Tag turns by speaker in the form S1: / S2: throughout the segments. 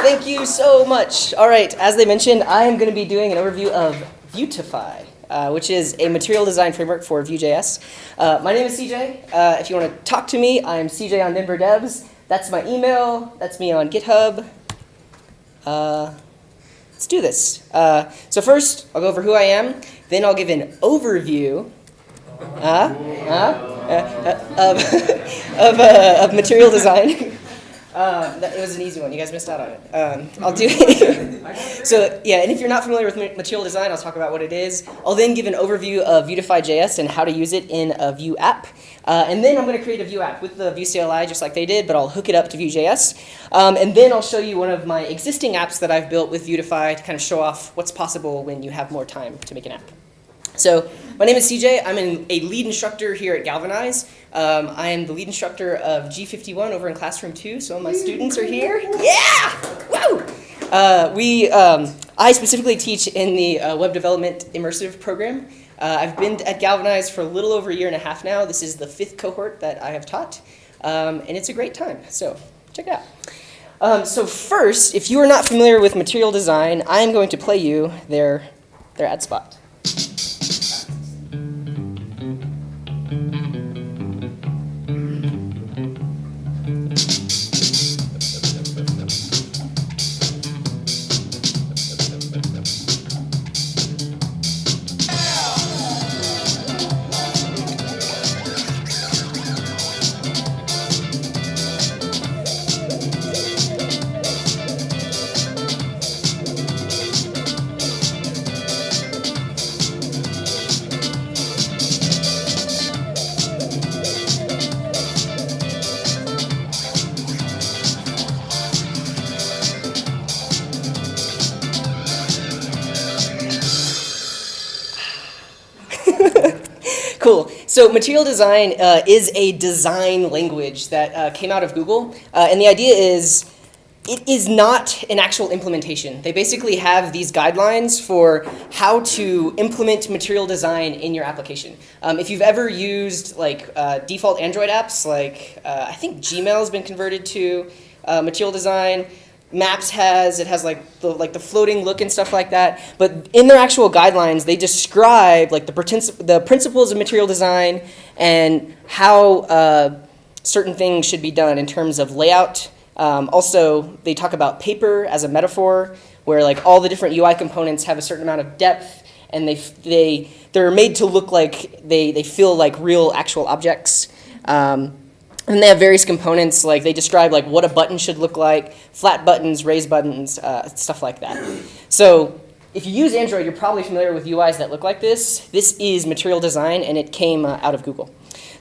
S1: Thank you so much. All right, as they mentioned, I am going to be doing an overview of Beautify, which is a material design framework for Vue.js. My name is CJ. If you want to talk to me, I'm CJ on Denver Devs. That's my email. That's me on GitHub. Let's do this. So first, I'll go over who I am. Then I'll give an overview of material design. It was an easy one. You guys missed out on it. I'll do So yeah, and if you're not familiar with material design, I'll talk about what it is. I'll then give an overview of Beautify.js and how to use it in a Vue app. And then I'm going to create a Vue app with the Vue CLI just like they did, but I'll hook it up to Vue.js. And then I'll show you one of my existing apps that I've built with Beautify to kind of show off what's possible when you have more time to make an app. So my name is CJ. I'm a lead instructor here at Galvanize. I am the lead instructor of G51 over in Classroom 2. Some of my students are here. Yeah! Woo! I specifically teach in the Web Development Immersive program. I've been at Galvanize for a little over a year and a half now. This is the 5th cohort that I have taught. And it's a great time. So check it out. So first, if you are not familiar with material design, I am going to play you their ad spot. Cool. So material design is a design language that came out of Google. And the idea is it is not an actual implementation. They basically have these guidelines for how to implement material design in your application. If you've ever used like default Android apps, like I think Gmail has been converted to material design. Maps has like the floating look and stuff like that. But in their actual guidelines, they describe like the principles of material design and how certain things should be done in terms of layout. Also, they talk about paper as a metaphor, where like all the different UI components have a certain amount of depth, and they're made to look like they feel like real actual objects. And they have various components, like they describe like what a button should look like, flat buttons, raised buttons, stuff like that. So if you use Android, you're probably familiar with UIs that look like this. This is material design, and it came out of Google.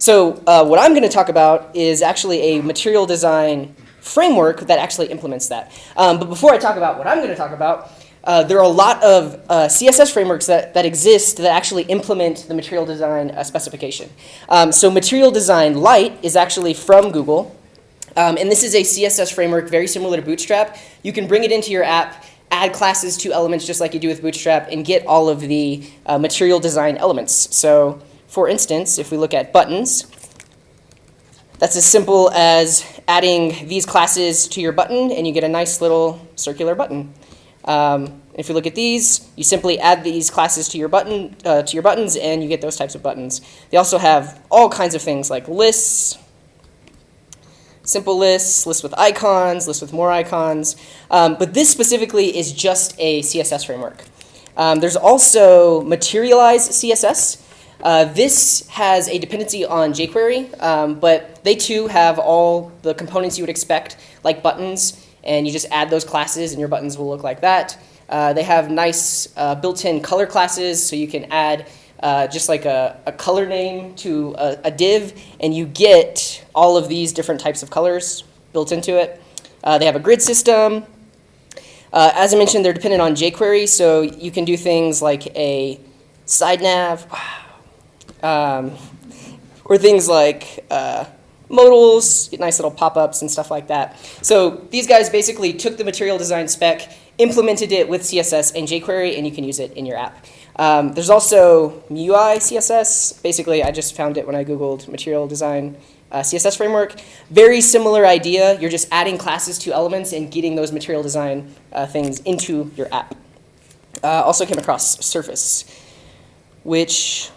S1: So what I'm going to talk about is actually a material design framework that actually implements that. But before I talk about what I'm going to talk about, there are a lot of CSS frameworks that exist that actually implement the material design specification. So Material Design Lite is actually from Google. And this is a CSS framework very similar to Bootstrap. You can bring it into your app, add classes to elements just like you do with Bootstrap, and get all of the material design elements. So for instance, if we look at buttons, that's as simple as adding these classes to your button, and you get a nice little circular button. If you look at these, you simply add these classes to your buttons, and you get those types of buttons. They also have all kinds of things like lists, simple lists, lists with icons, lists with more icons. But this specifically is just a CSS framework. There's also Materialize CSS. This has a dependency on jQuery, but they too have all the components you would expect, like buttons. And you just add those classes, and your buttons will look like that. They have nice built-in color classes, so you can add just like a color name to a div, and you get all of these different types of colors built into it. They have a grid system. As I mentioned, they're dependent on jQuery, so you can do things like a side nav, or things like modals, get nice little pop-ups and stuff like that. So these guys basically took the material design spec, implemented it with CSS and jQuery, and you can use it in your app. There's also MUI CSS. Basically, I just found it when I Googled material design CSS framework. Very similar idea. You're just adding classes to elements and getting those material design things into your app. Also came across Surface, which,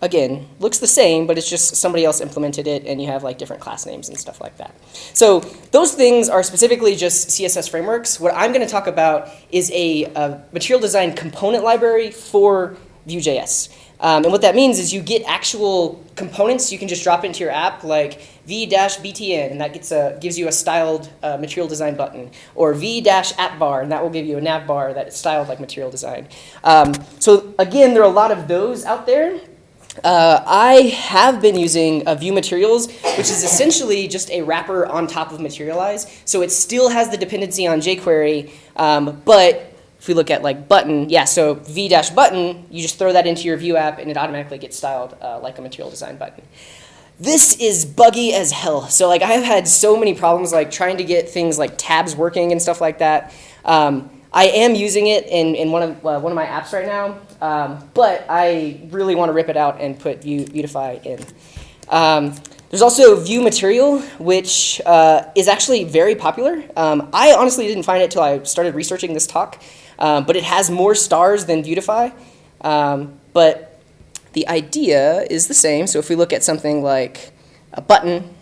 S1: again, looks the same, but it's just somebody else implemented it, and you have like different class names and stuff like that. So those things are specifically just CSS frameworks. What I'm going to talk about is a material design component library for Vue.js. And what that means is you get actual components you can just drop into your app, like v-btn, and that gives you a styled material design button, or v-app bar, and that will give you a nav bar that is styled like material design. So again, there are a lot of those out there. I have been using Vue Materials, which is essentially just a wrapper on top of Materialize. So it still has the dependency on jQuery, but if we look at like button, yeah, so v-button, you just throw that into your Vue app and it automatically gets styled like a material design button. This is buggy as hell. So like I have had so many problems like trying to get things like tabs working and stuff like that. I am using it in one of my apps right now, but I really want to rip it out and put Beautify in. There's also Vue Material, which is actually very popular. I honestly didn't find it until I started researching this talk, but it has more stars than Beautify. But the idea is the same. So if we look at something like a button,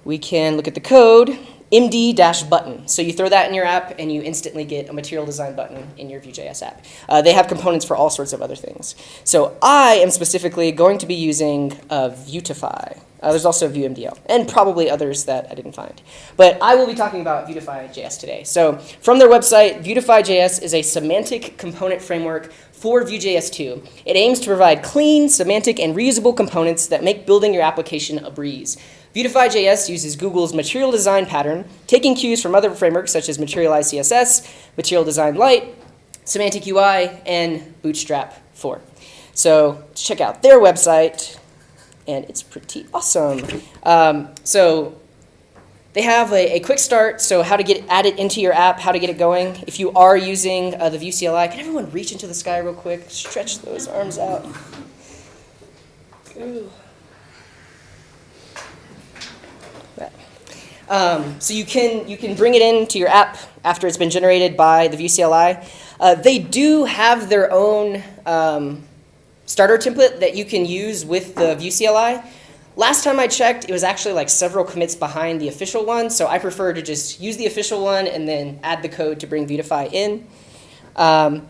S1: we can look at the code. MD-button. So you throw that in your app and you instantly get a material design button in your Vue.js app. They have components for all sorts of other things. So I am specifically going to be using Vuetify. There's also VueMDL and probably others that I didn't find. But I will be talking about Beautify.js today. So from their website, Beautify.js is a semantic component framework for Vue.js 2. It aims to provide clean, semantic, and reusable components that make building your application a breeze. Beautify.js uses Google's material design pattern, taking cues from other frameworks such as Materialize CSS, Material Design Lite, Semantic UI, and Bootstrap 4. So check out their website, and it's pretty awesome. So they have a quick start, so how to add it into your app, how to get it going. If you are using the Vue CLI, can everyone reach into the sky real quick? Stretch those arms out. Ooh. So you can bring it into your app after it's been generated by the Vue CLI. They do have their own starter template that you can use with the Vue CLI. Last time I checked, it was actually like several commits behind the official one, so I prefer to just use the official one and then add the code to bring Beautify in. But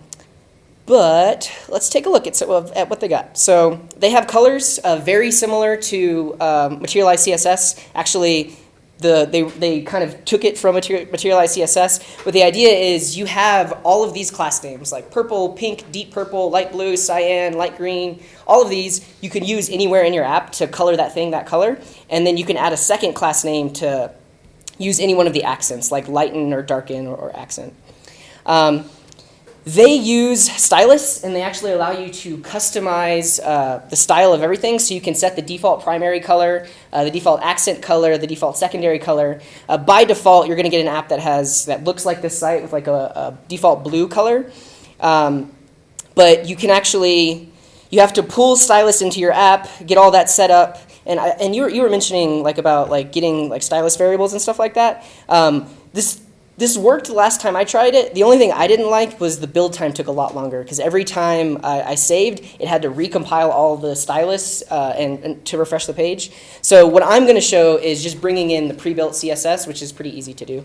S1: let's take a look at what they got. So they have colors very similar to Materialize CSS. Actually, they kind of took it from Materialize CSS, but the idea is you have all of these class names like purple, pink, deep purple, light blue, cyan, light green. All of these you can use anywhere in your app to color that thing that color, and then you can add a second class name to use any one of the accents like lighten or darken or accent. They use stylists, and they actually allow you to customize the style of everything. So you can set the default primary color, the default accent color, the default secondary color. By default, you're going to get an app that looks like this site with like a default blue color. But you can you have to pull stylus into your app, get all that set up. And you were mentioning about getting stylus variables and stuff like that. This worked the last time I tried it. The only thing I didn't like was the build time took a lot longer because every time I saved, it had to recompile all the stylus and to refresh the page. So what I'm going to show is just bringing in the pre-built CSS, which is pretty easy to do.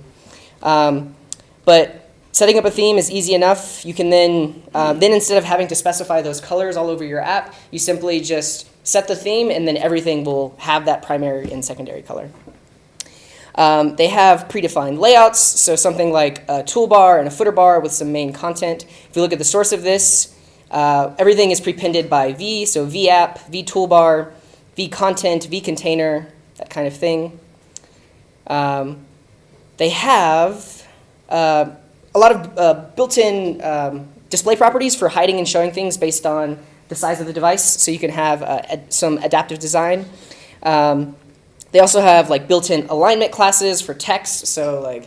S1: But setting up a theme is easy enough. You can then instead of having to specify those colors all over your app, you simply just set the theme, and then everything will have that primary and secondary color. They have predefined layouts, so something like a toolbar and a footer bar with some main content. If you look at the source of this, everything is prepended by V, so VApp, VToolbar, VContent, VContainer, that kind of thing. They have a lot of built-in display properties for hiding and showing things based on the size of the device, so you can have some adaptive design. They also have built-in alignment classes for text, so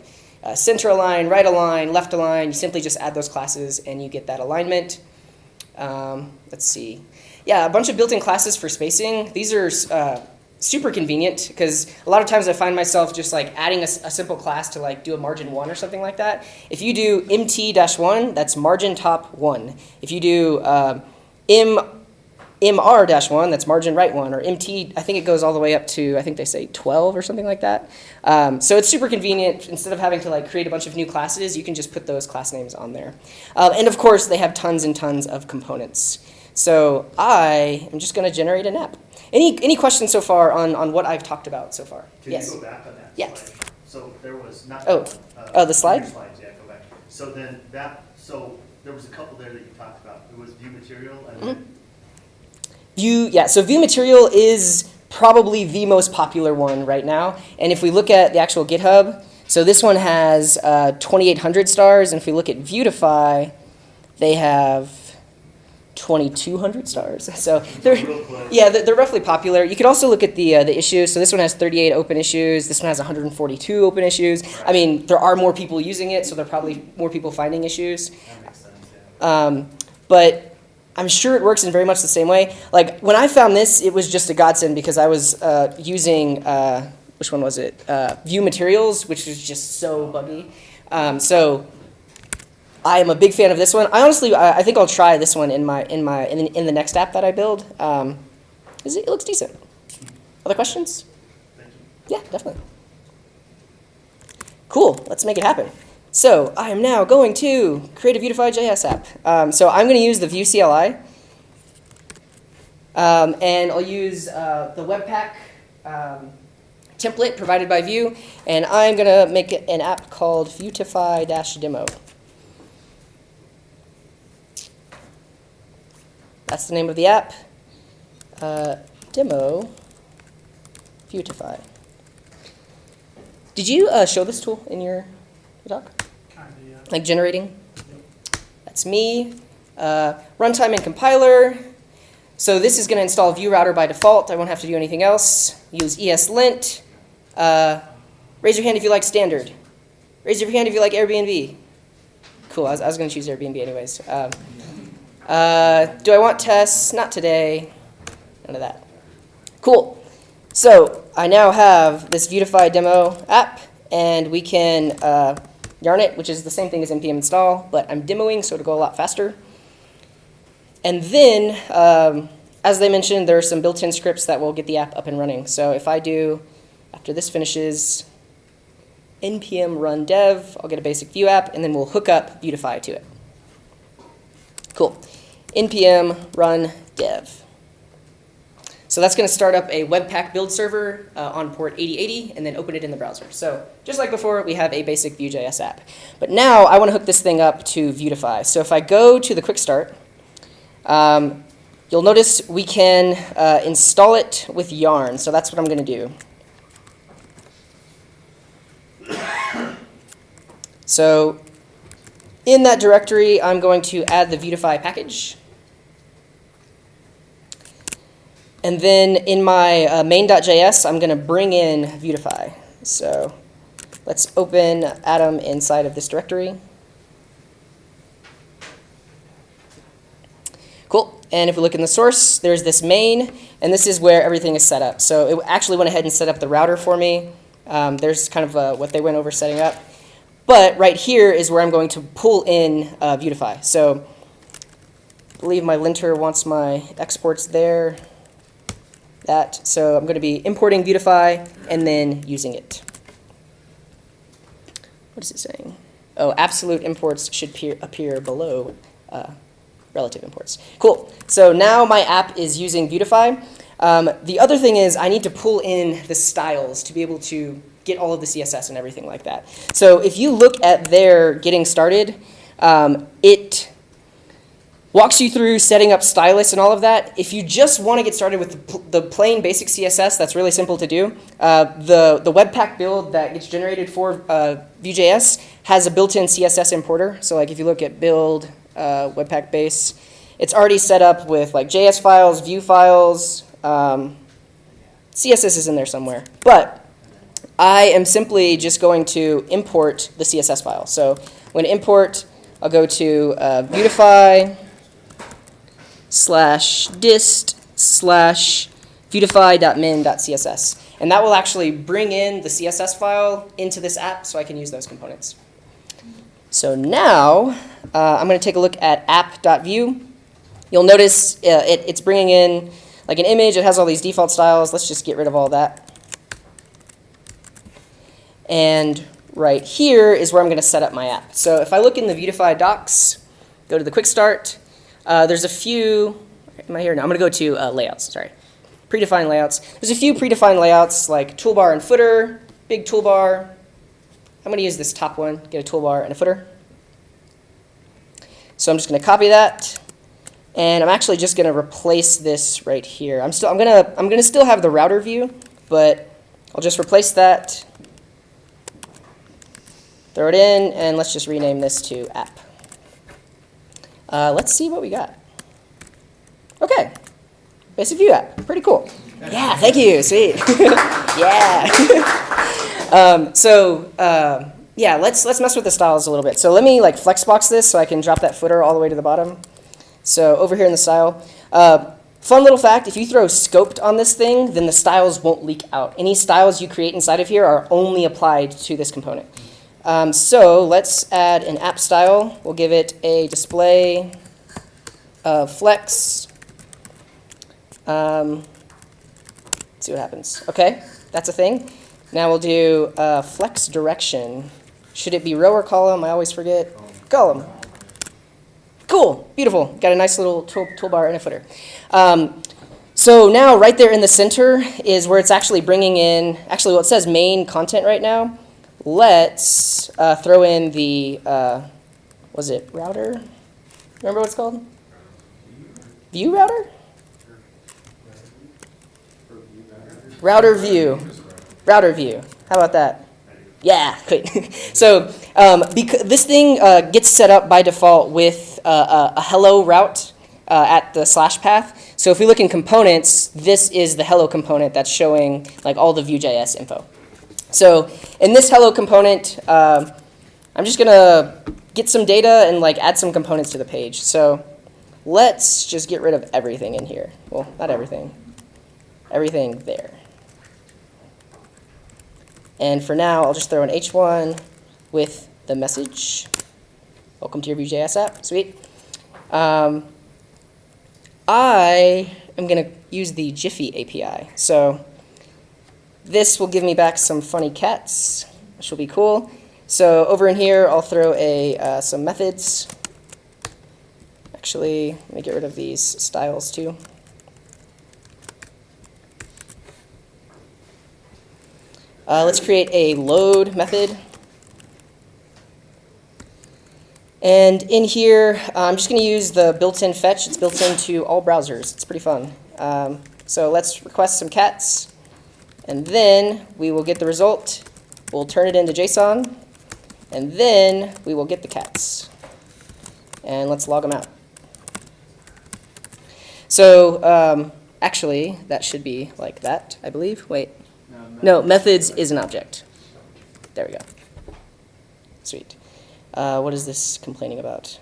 S1: center align, right align, left align. You simply just add those classes and you get that alignment. Let's see. yeah, a bunch of built-in classes for spacing. These are super convenient because a lot of times I find myself just like adding a simple class to like do a margin 1 or something like that. If you do mt-1, that's margin top 1. If you do mr-1, that's margin right 1, or mt, I think it goes all the way up to, I think they say 12 or something like that. So it's super convenient. Instead of having to like create a bunch of new classes, you can just put those class names on there. And of course, they have tons and tons of components. So I am just going to generate an app. Any questions so far on what I've talked about so far?
S2: Can
S1: Yes.
S2: you go back on that
S1: Yeah.
S2: slide? So there was not.
S1: Oh, the slide?
S2: Your slides, yeah, go back. So then so there was a couple there that you talked about. It was view material and then
S1: Vue, yeah, so Vue Material is probably the most popular one right now. And if we look at the actual GitHub, so this one has 2,800 stars. And if we look at Beautify, they have 2,200 stars. So they're, yeah, they're roughly popular. You could also look at the issues. So this one has 38 open issues. This one has 142 open issues. I mean, there are more people using it, so there are probably more people finding issues.
S2: that makes sense, yeah.
S1: But I'm sure it works in very much the same way. Like when I found this, it was just a godsend because I was using, which one was it? Vue Materials, which is just so buggy. So I am a big fan of this one. I honestly, I think I'll try this one in the next app that I build. It looks decent. Other questions?
S2: Thank you.
S1: Yeah, definitely. Cool. Let's make it happen. So I am now going to create a Beautify.js app. So I'm going to use the Vue CLI. And I'll use the Webpack template provided by Vue. And I'm going to make an app called Beautify-Demo. That's the name of the app. Demo Beautify. Did you show this tool in your talk? Like generating? That's me. Runtime and compiler. So this is going to install Vue Router by default. I won't have to do anything else. Use ESLint. Raise your hand if you like standard. Raise your hand if you like Airbnb. Cool. I was going to choose Airbnb anyways. Do I want tests? Not today. None of that. Cool. So I now have this BeautifyDemo app, and we can yarn it, which is the same thing as npm install, but I'm demoing, so it'll go a lot faster. And then, as they mentioned, there are some built-in scripts that will get the app up and running. So if I do, after this finishes, npm run dev, I'll get a basic Vue app, and then we'll hook up Beautify to it. Cool. npm run dev. So that's going to start up a Webpack build server on port 8080 and then open it in the browser. So just like before, we have a basic Vue.js app. But now I want to hook this thing up to Beautify. So if I go to the quick start, you'll notice we can install it with yarn. So that's what I'm going to do. So in that directory, I'm going to add the Beautify package. And then in my main.js, I'm going to bring in Beautify. So let's open Atom inside of this directory. Cool. And if we look in the source, there's this main, and this is where everything is set up. So it actually went ahead and set up the router for me. There's kind of what they went over setting up. But right here is where I'm going to pull in Beautify. So I believe my linter wants my exports there. So I'm going to be importing Beautify and then using it. What is it saying? Oh, absolute imports should appear below relative imports. Cool. So now my app is using Beautify. The other thing is I need to pull in the styles to be able to get all of the CSS and everything like that. So if you look at their getting started, it walks you through setting up stylists and all of that. If you just want to get started with the plain basic CSS, that's really simple to do. The Webpack build that gets generated for Vue.js has a built-in CSS importer. So like if you look at build Webpack base, it's already set up with like JS files, Vue files. CSS is in there somewhere. But I am simply just going to import the CSS file. So I'm going to import, I'll go to Beautify. /dist/beautify.min.css. And that will actually bring in the CSS file into this app so I can use those components. So now I'm going to take a look at app.vue. You'll notice it's bringing in like an image. It has all these default styles. Let's just get rid of all that. And right here is where I'm going to set up my app. So if I look in the Beautify docs, go to the quick start, there's a few, am I here? No, I'm going to go to layouts, sorry. Predefined layouts. There's a few predefined layouts like toolbar and footer, big toolbar. I'm going to use this top one, get a toolbar and a footer. So I'm just going to copy that. And I'm actually just going to replace this right here. I'm going to still have the router view, but I'll just replace that. Throw it in, and let's just rename this to app. Let's see what we got. Okay, basic Vue app, pretty cool. Yeah, thank you, sweet. Yeah. Yeah, let's mess with the styles a little bit. So let me like flexbox this so I can drop that footer all the way to the bottom. So over here in the style, fun little fact, if you throw scoped on this thing, then the styles won't leak out. Any styles you create inside of here are only applied to this component. So let's add an app style. We'll give it a display flex. Let's see what happens. OK, that's a thing. Now we'll do flex direction. Should it be row or column? I always forget. Column. Cool, beautiful. Got a nice little toolbar and a footer. So now right there in the center is where it's actually bringing in, actually well, it says main content right now. Let's throw in the, was it router? Remember what it's called? View router? Router view. Router view. How about that? Yeah, great. So because this thing gets set up by default with a hello route at the slash path. So if we look in components, this is the hello component that's showing like all the Vue.js info. So in this hello component, I'm just going to get some data and like add some components to the page. So let's just get rid of everything in here. Well, not everything. Everything there. And for now, I'll just throw an H1 with the message. Welcome to your Vue.js app. Sweet. I am going to use the Jiffy API. So this will give me back some funny cats, which will be cool. So over in here, I'll throw some methods. Actually, let me get rid of these styles too. Let's create a load method. And in here, I'm just going to use the built-in fetch. It's built into all browsers. It's pretty fun. So let's request some cats. And then we will get the result. We'll turn it into JSON. And then we will get the cats. And let's log them out. So actually, that should be like that, I believe. Wait. No, methods is an object. There we go. Sweet. What is this complaining about?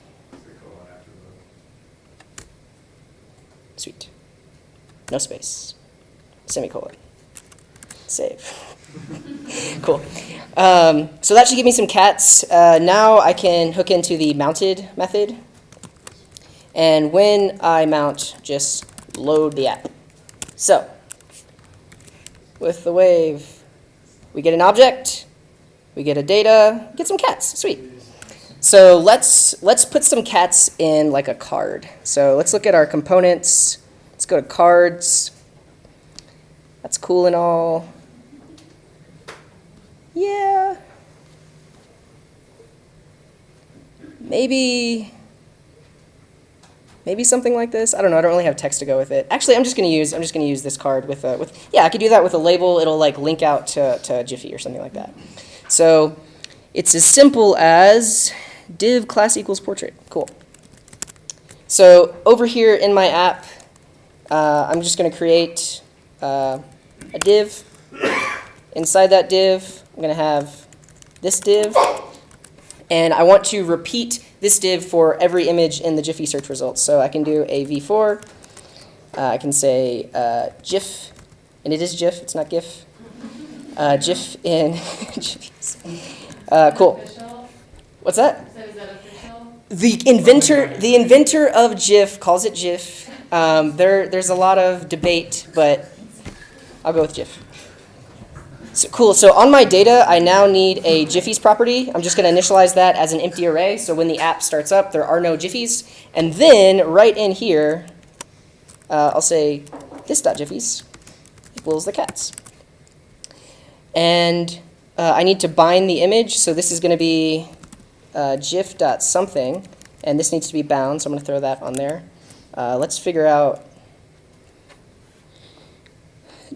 S1: Sweet. No space. Semicolon. Save. Cool. So that should give me some cats. Now I can hook into the mounted method. And when I mount, just load the app. So with the wave, we get an object, we get a data, get some cats. Sweet. So let's put some cats in like a card. So let's look at our components. Let's go to cards. That's cool and all. Yeah. Maybe something like this. I don't know. I don't really have text to go with it. Actually, I'm just gonna use this card with yeah. I could do that with a label. It'll like link out to Jiffy or something like that. So it's as simple as div class equals portrait. Cool. So over here in my app, I'm just gonna create a div. Inside that div, I'm gonna have this div, and I want to repeat this div for every image in the Giphy search results. So I can do a v4. I can say GIF, and it is GIF, it's not GIF. GIF in Giphies. Cool. What's that?
S3: So is that official?
S1: The inventor of GIF calls it GIF. There's a lot of debate, but I'll go with GIF. So, cool. So on my data, I now need a Giphies property. I'm just going to initialize that as an empty array. So when the app starts up, there are no Giphies. And then right in here, I'll say this.Giphies equals the cats. And I need to bind the image. So this is going to be gif.something. And this needs to be bound. So I'm going to throw that on there. Let's figure out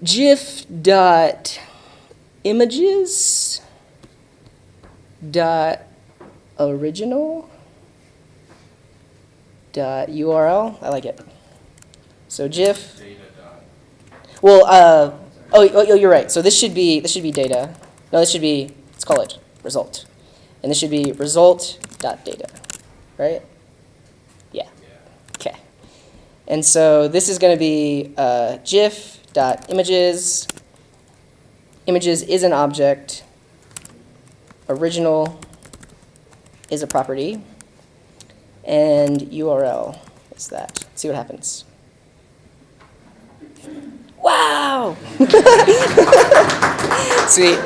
S1: gif.images dot original dot URL. I like it. So gif. Well, oh, you're right. So this should be data. No, this should be, let's call it result, and this should be result.data, right? Yeah. Okay. And so this is going to be gif.images. Images is an object. Original is a property. And URL is that. Let's see what happens. Wow! Sweet.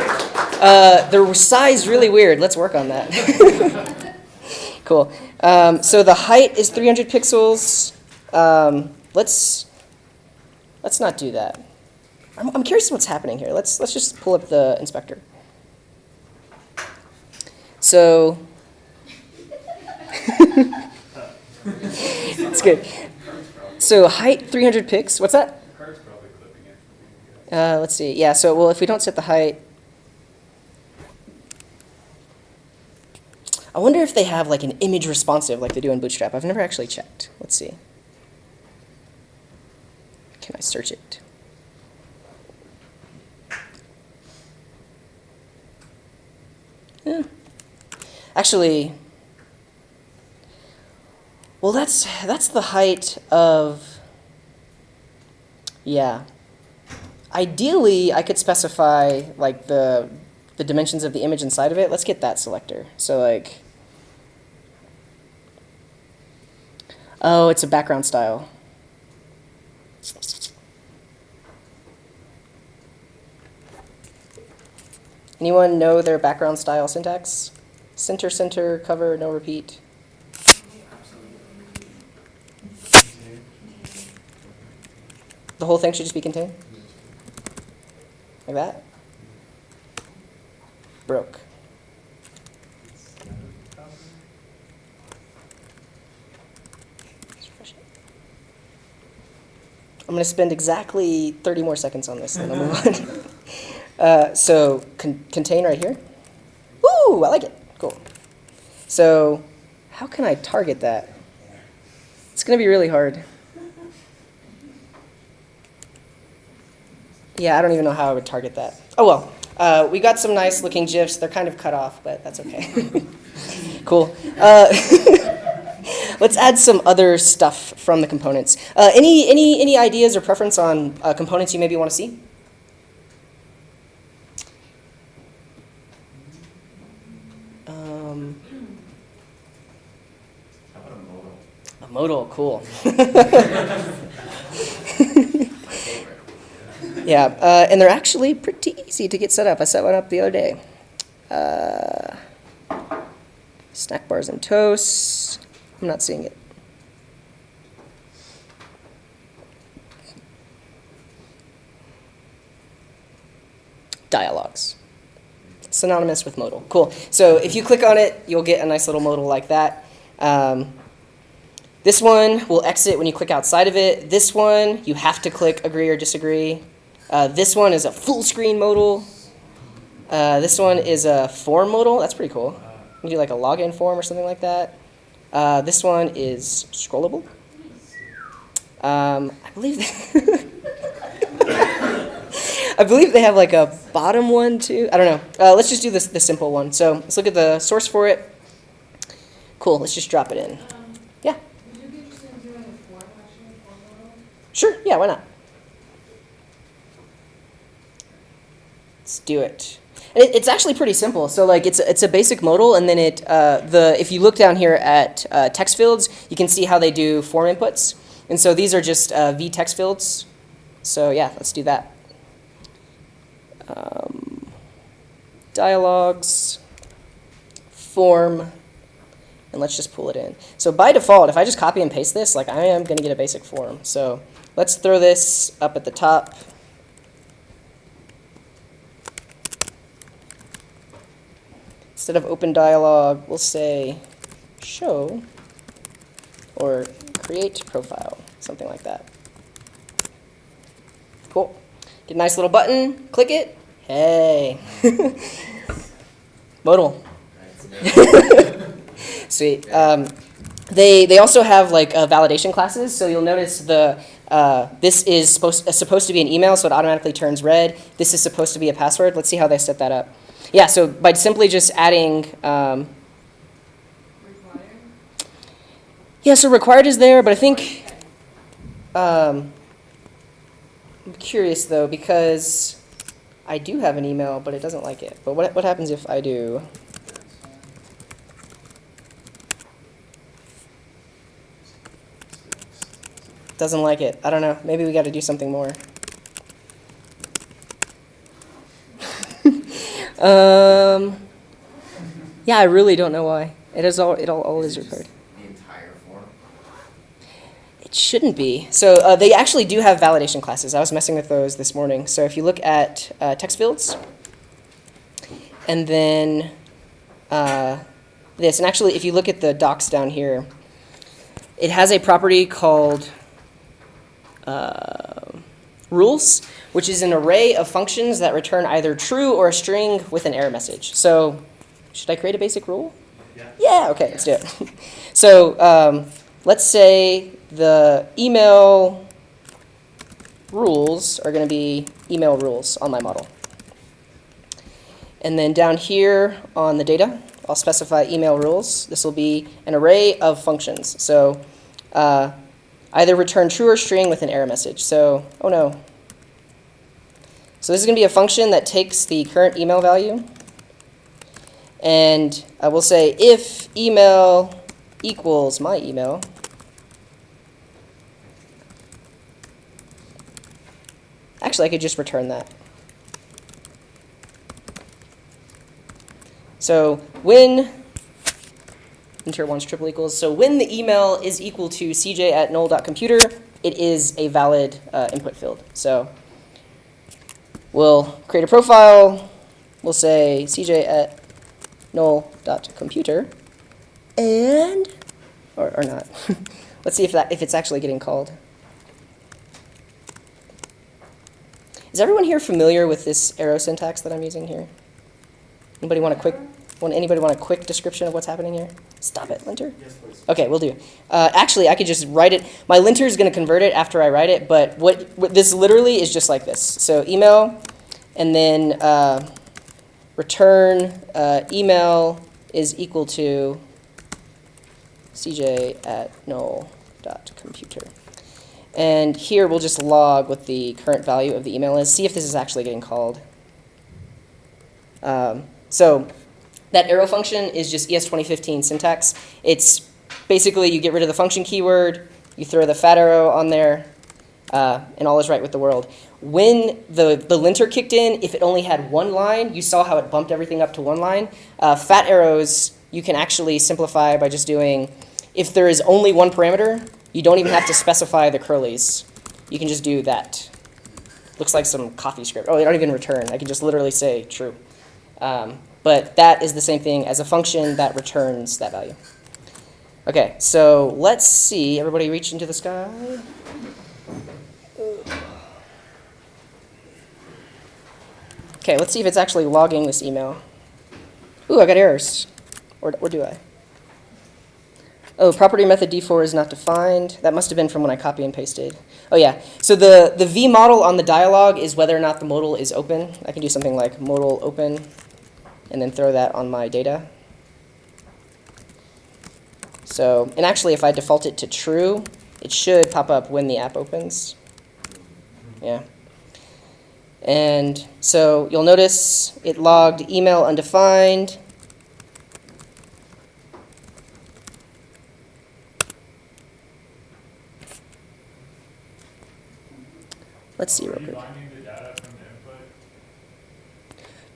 S1: The size is really weird. Let's work on that. Cool. So the height is 300 pixels. Let's not do that. I'm curious what's happening here. Let's just pull up the inspector. So it's good. So height 300 pixels. What's that? Let's see. Yeah. So well, if we don't set the height, I wonder if they have like an image responsive like they do in Bootstrap. I've never actually checked. Let's see. Can I search it? Yeah. Actually, well, that's the height of, yeah. Ideally, I could specify like the dimensions of the image inside of it. Let's get that selector. So like, oh, it's a background style. Anyone know their background style syntax? Center, center, cover, no repeat. The whole thing should just be contained? Like that? Broke. Let's refresh it. I'm going to spend exactly 30 more seconds on this, and then I'll move on. So contain right here. Woo! I like it. Cool. So how can I target that? It's going to be really hard. Yeah, I don't even know how I would target that. Oh well. We got some nice looking GIFs. They're kind of cut off, but that's okay. Cool. Let's add some other stuff from the components. Any ideas or preference on components you maybe want to see? A modal, cool. Yeah, and they're actually pretty easy to get set up. I set one up the other day. Snack bars and toast. I'm not seeing it. Dialogues. Synonymous with modal. Cool. So if you click on it, you'll get a nice little modal like that. This one will exit when you click outside of it. This one, you have to click agree or disagree. This one is a full screen modal. This one is a form modal. That's pretty cool. You can do like a login form or something like that. This one is scrollable. I believe I believe they have like a bottom one too. I don't know. Let's just do the simple one. So let's look at the source for it. Cool, let's just drop it in. Yeah,
S3: Would you be interested in doing a form actually, form model?
S1: sure, yeah, why not? Let's do it. And it's actually pretty simple. So like it's a basic modal, and then if you look down here at text fields, you can see how they do form inputs. And so these are just v text fields. So yeah, let's do that. Dialogues, form, and let's just pull it in. So by default, if I just copy and paste this, like I am going to get a basic form. So let's throw this up at the top. Instead of open dialog, we'll say show or create profile, something like that. Cool. Get a nice little button, click it. Hey. Modal. Sweet. They also have like validation classes, so you'll notice this is supposed to be an email, so it automatically turns red. This is supposed to be a password. Let's see how they set that up. Yeah, so by simply just adding,
S3: Required?
S1: yeah, so required is there, but I think, I'm curious though, because I do have an email, but it doesn't like it. But what happens if I do? Doesn't like it. I don't know. Maybe we got to do something more. Yeah, I really don't know why. It all is required.
S4: The entire form?
S1: It shouldn't be. So they actually do have validation classes. I was messing with those this morning. So if you look at text fields, and then this, and actually if you look at the docs down here, it has a property called rules, which is an array of functions that return either true or a string with an error message. So should I create a basic rule?
S2: Yeah.
S1: Yeah, okay, let's do it. So let's say the email rules are going to be email rules on my model. And then down here on the data, I'll specify email rules. This will be an array of functions. So either return true or string with an error message. So, oh no. So this is going to be a function that takes the current email value. And I will say if email equals my email, actually I could just return that. So when enter once triple equals, so when the email is equal to cj@null.computer, it is a valid input field. So we'll create a profile. We'll say cj@null.computer, and or not. Let's see if it's actually getting called. Is everyone here familiar with this arrow syntax that I'm using here? Anybody want a quick description of what's happening here? Stop it, linter.
S2: Yes, please.
S1: Okay, we'll do. Actually, I could just write it. My linter is going to convert it after I write it, but what this literally is just like this. So email, and then return email is equal to cj@null.computer. And here we'll just log what the current value of the email is. See if this is actually getting called. So that arrow function is just ES2015 syntax. It's basically you get rid of the function keyword, you throw the fat arrow on there, and all is right with the world. When the linter kicked in, if it only had one line, you saw how it bumped everything up to one line. Fat arrows you can actually simplify by just doing, if there is only one parameter, you don't even have to specify the curlies. You can just do that. Looks like some coffee script. Oh, they don't even return. I can just literally say true. But that is the same thing as a function that returns that value. Okay, so let's see. Everybody reach into the sky. Okay, let's see if it's actually logging this email. Ooh, I got errors. Or do I? Oh, property method d4 is not defined. That must have been from when I copy and pasted. Oh yeah, so the v model on the dialog is whether or not the modal is open. I can do something like modal open, and then throw that on my data. So, and actually, if I default it to true, it should pop up when the app opens. Yeah. And so you'll notice it logged email undefined. Let's see real quick.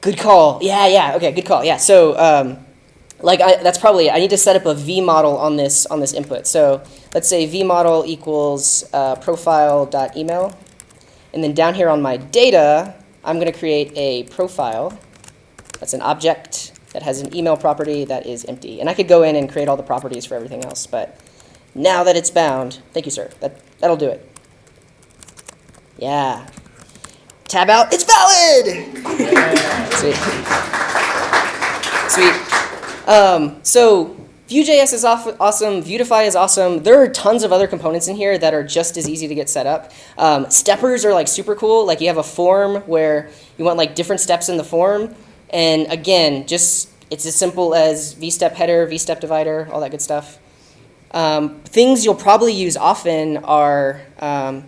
S1: Good call. Yeah. Okay, good call. Yeah. So, that's probably, I need to set up a V model on this input. So let's say V model equals profile.email. And then down here on my data, I'm going to create a profile. That's an object that has an email property that is empty. And I could go in and create all the properties for everything else. But now that it's bound, thank you, sir. That'll do it. Yeah. Tab out, it's valid! Sweet. So Vue.js is awesome, Beautify is awesome. There are tons of other components in here that are just as easy to get set up. Steppers are like super cool. Like you have a form where you want like different steps in the form. And again, it's as simple as vstep header, vstep divider, all that good stuff. Things you'll probably use often are, the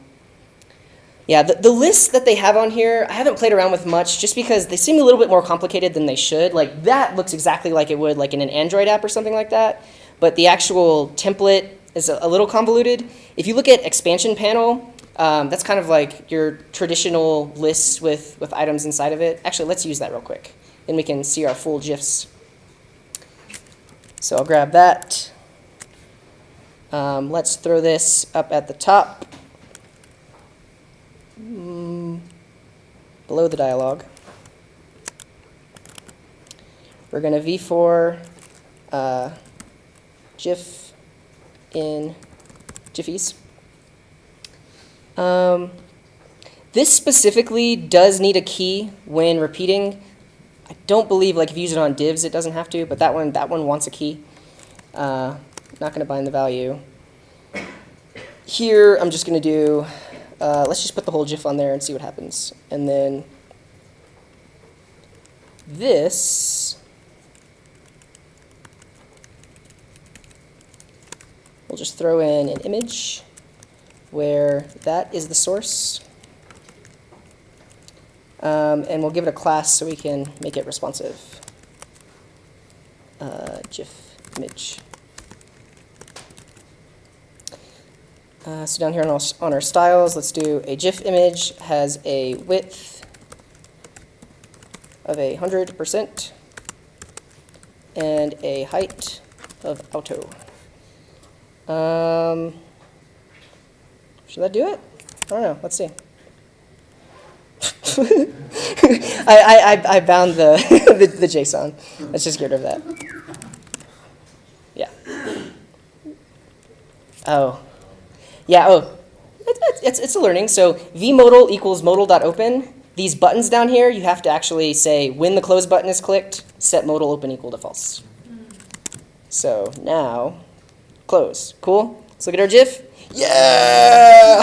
S1: lists that they have on here, I haven't played around with much just because they seem a little bit more complicated than they should. Like that looks exactly like it would like in an Android app or something like that. But the actual template is a little convoluted. If you look at expansion panel, that's kind of like your traditional lists with items inside of it. Actually, let's use that real quick. Then we can see our full GIFs. So I'll grab that. Let's throw this up at the top. Below the dialog. We're going to v4 GIF in Jiffies. This specifically does need a key when repeating. I don't believe, like if you use it on divs, it doesn't have to, but that one wants a key. Not going to bind the value. Here, I'm just going to do, let's just put the whole GIF on there and see what happens. And then this, we'll just throw in an image where that is the source. And we'll give it a class so we can make it responsive. GIF image. So down here on our styles, let's do a GIF image has a width of 100% and a height of auto. Should that do it? I don't know. Let's see. I bound the JSON. Let's just get rid of that. Yeah. Oh. Yeah, it's a learning. So vmodal equals modal.open. These buttons down here, you have to actually say when the close button is clicked, set modal open equal to false. So now, close. Cool? Let's look at our GIF. Yeah!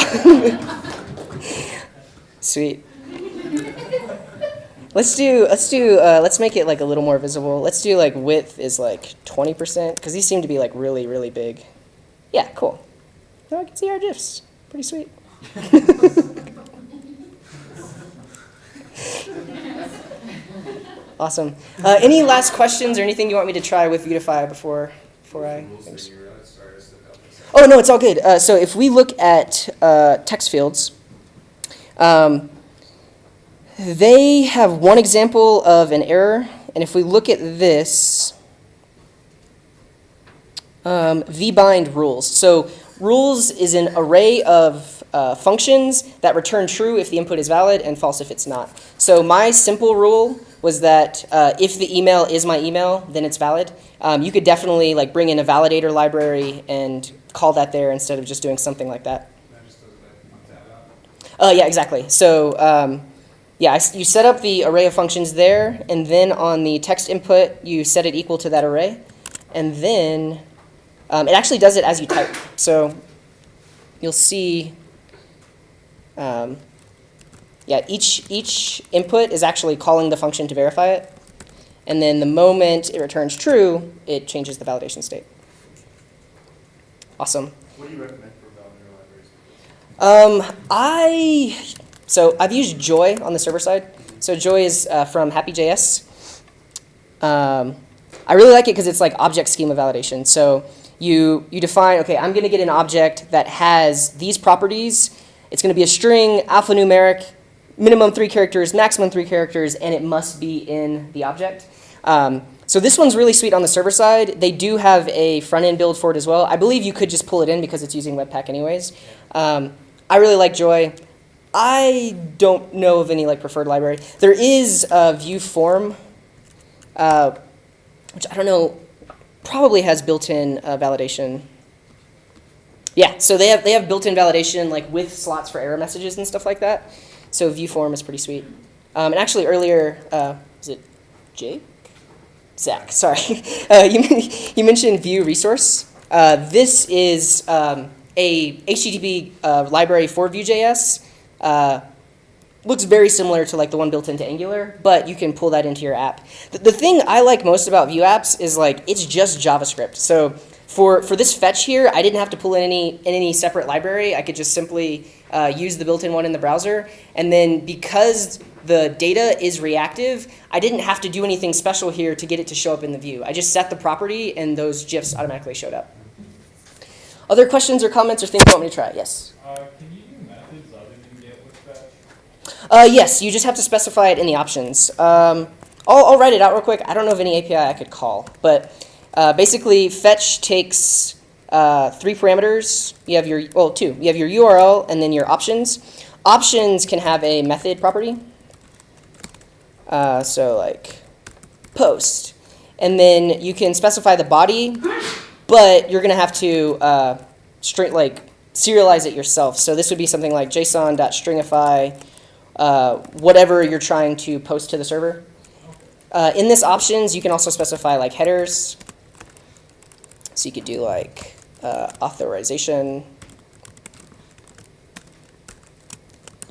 S1: Sweet. Let's make it like a little more visible. Let's do like width is like 20% because these seem to be like really, really big. Yeah, cool. Now I can see our GIFs. Pretty sweet. Awesome. Any last questions or anything you want me to try with Beautify before I finish? Oh, no, it's all good. So if we look at text fields, they have one example of an error. And if we look at this, vbind rules. So rules is an array of functions that return true if the input is valid and false if it's not. So my simple rule was that if the email is my email, then it's valid. You could definitely like bring in a validator library and call that there instead of just doing something like that. Yeah, exactly. So you set up the array of functions there, and then on the text input, you set it equal to that array. And then it actually does it as you type. So you'll see, each input is actually calling the function to verify it. And then the moment it returns true, it changes the validation state. Awesome.
S2: What do you recommend for Validator libraries?
S1: So I've used Joy on the server side. So Joy is from Happy.js. I really like it because it's like object schema validation. So you define, okay, I'm going to get an object that has these properties. It's going to be a string, alphanumeric, minimum 3 characters, maximum 3 characters, and it must be in the object. So this one's really sweet on the server side. They do have a front-end build for it as well. I believe you could just pull it in because it's using Webpack anyways. I really like Joy. I don't know of any like preferred library. There is Vue Form, which I don't know, probably has built-in validation. Yeah, so they have built-in validation like with slots for error messages and stuff like that. So Vue Form is pretty sweet. And actually earlier, is it Jake? Zach, sorry. You mentioned Vue Resource. This is a HTTP library for Vue.js. Looks very similar to like the one built into Angular, but you can pull that into your app. The thing I like most about Vue apps is like it's just JavaScript. So for this fetch here, I didn't have to pull in any separate library. I could just simply use the built-in one in the browser. And then because the data is reactive, I didn't have to do anything special here to get it to show up in the view. I just set the property and those GIFs automatically showed up. Other questions or comments or things you want me to try? Yes?
S4: Can you do methods other than get with fetch?
S1: Yes, you just have to specify it in the options. I'll write it out real quick. I don't know of any API I could call, but basically fetch takes 3 parameters. You have your, well, 2. You have your URL and then your options. Options can have a method property. So like post. And then you can specify the body, but you're going to have to serialize it yourself. So this would be something like json.stringify whatever you're trying to post to the server. In this options, you can also specify like headers. So you could do like authorization.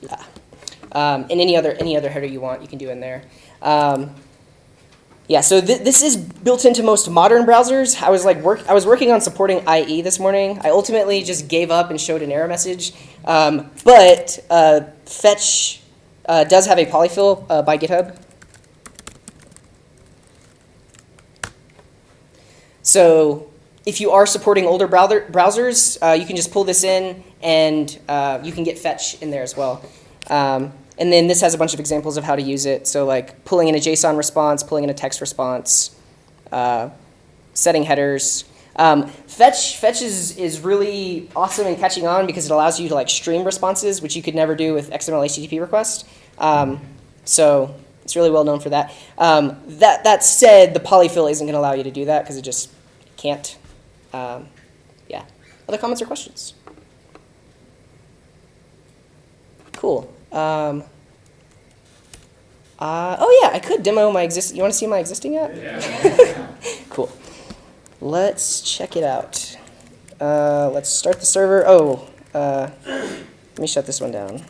S1: Yeah. And any other header you want, you can do in there. Yeah, so this is built into most modern browsers. I was working on supporting IE this morning. I ultimately just gave up and showed an error message. But fetch does have a polyfill by GitHub. So if you are supporting older browsers, you can just pull this in, and you can get fetch in there as well. And then this has a bunch of examples of how to use it. So like pulling in a JSON response, pulling in a text response, setting headers. Fetch is really awesome in catching on because it allows you to like stream responses, which you could never do with XML HTTP request. So it's really well known for that. That said, the polyfill isn't going to allow you to do that because it just can't. Yeah. Other comments or questions? Cool. Oh yeah, I could demo my existing. You want to see my existing app?
S4: Yeah.
S1: Cool. Let's check it out. Let's start the server. Oh, let me shut this one down.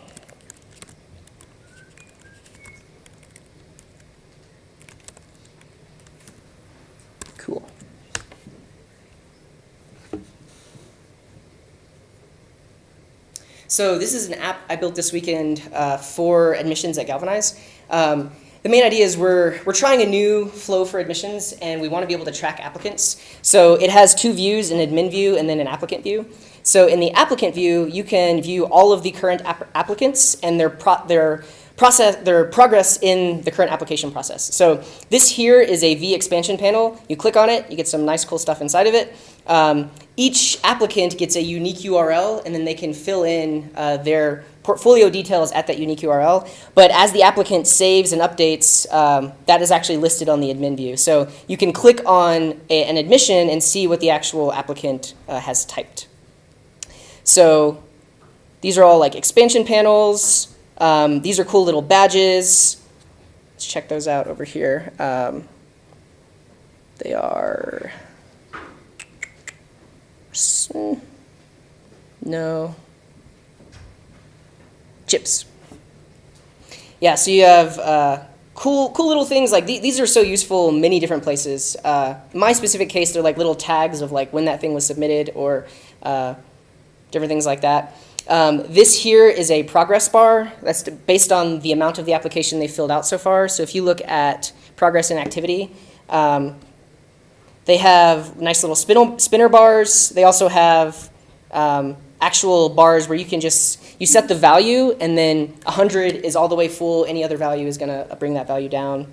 S1: Cool. So this is an app I built this weekend for admissions at Galvanize. The main idea is we're trying a new flow for admissions, and we want to be able to track applicants. So it has 2 views, an admin view and then an applicant view. So in the applicant view, you can view all of the current applicants and their progress in the current application process. So this here is a V expansion panel. You click on it, you get some nice cool stuff inside of it. Each applicant gets a unique URL, and then they can fill in their portfolio details at that unique URL. But as the applicant saves and updates, that is actually listed on the admin view. So you can click on an admission and see what the actual applicant has typed. So these are all like expansion panels. These are cool little badges. Let's check those out over here. They are... No. Chips. Yeah, so you have cool little things. Like these are so useful in many different places. In my specific case, they're like little tags of like when that thing was submitted, or different things like that. This here is a progress bar. That's based on the amount of the application they filled out so far. So if you look at progress and activity, they have nice little spinner bars. They also have actual bars where you can you set the value, and then 100 is all the way full. Any other value is going to bring that value down.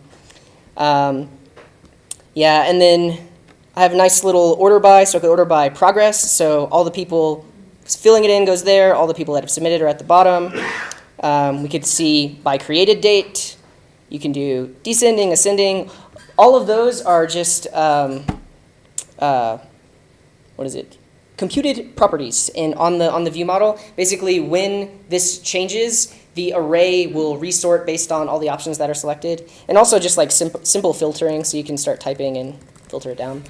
S1: Yeah, and then I have a nice little order by, so I could order by progress. So all the people filling it in goes there. All the people that have submitted are at the bottom. We could see by created date. You can do descending, ascending. All of those are just, computed properties on the Vue model. Basically, when this changes, the array will resort based on all the options that are selected. And also just like simple filtering, so you can start typing and filter it down.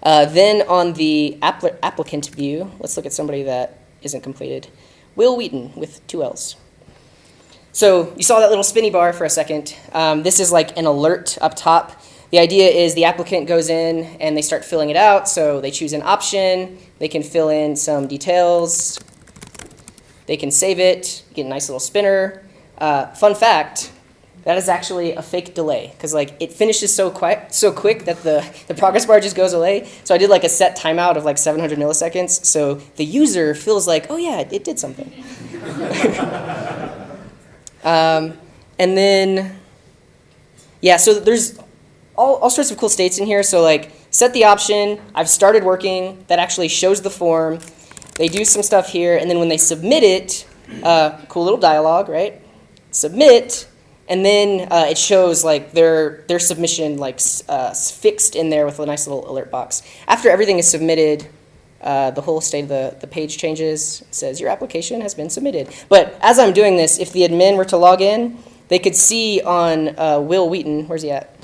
S1: Then on the applicant view, let's look at somebody that isn't completed. Will Wheaton with 2 L's. So you saw that little spinny bar for a second. This is like an alert up top. The idea is the applicant goes in and they start filling it out. So they choose an option. They can fill in some details. They can save it, get a nice little spinner. Fun fact, that is actually a fake delay, because like it finishes so quick that the progress bar just goes away. So I did like a set timeout of like 700 milliseconds. So the user feels like, oh yeah, it did something. And then, yeah, so there's all sorts of cool states in here. So like set the option, I've started working, that actually shows the form. They do some stuff here, and then when they submit it, cool little dialogue, right? Submit, and then it shows like their submission like fixed in there with a nice little alert box. After everything is submitted, the whole state of the page changes. It says your application has been submitted. But as I'm doing this, if the admin were to log in, they could see on Will Wheaton, where's he at?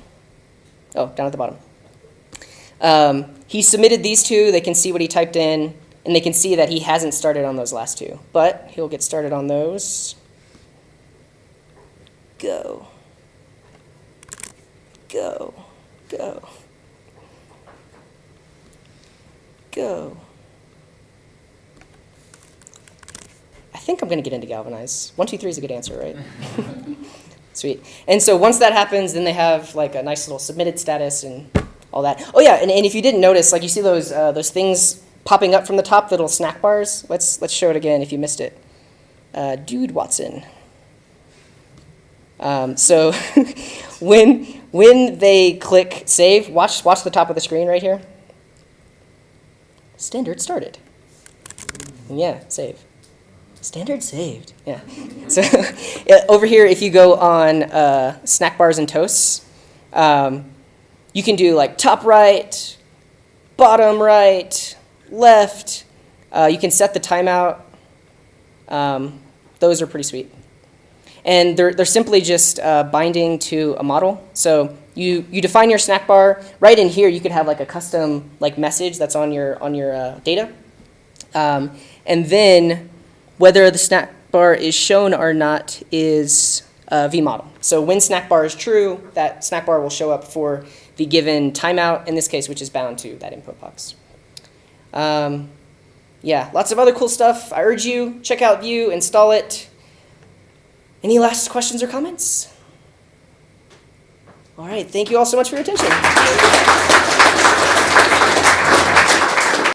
S1: Oh, down at the bottom. He submitted these 2. They can see what he typed in, and they can see that he hasn't started on those last 2. But he'll get started on those. Go. Go. Go. Go. I think I'm going to get into Galvanize. 1, 2, 3 is a good answer, right? Sweet. And so once that happens, then they have like a nice little submitted status and all that. Oh yeah, and if you didn't notice, like you see those things popping up from the top, little snack bars. Let's show it again if you missed it. Dude Watson. So when they click save, watch the top of the screen right here. Standard started. And yeah, save. Standard saved. Yeah. So over here, if you go on snack bars and toasts, you can do like top right, bottom right, left. You can set the timeout. Those are pretty sweet. And they're simply just binding to a model. So you define your snack bar. Right in here, you could have like a custom like message that's on your data. And then whether the snack bar is shown or not is a vModel. So when snack bar is true, that snack bar will show up for the given timeout, in this case, which is bound to that input box. Yeah, lots of other cool stuff. I urge you, check out Vue, install it. Any last questions or comments? All right, thank you all so much for your attention.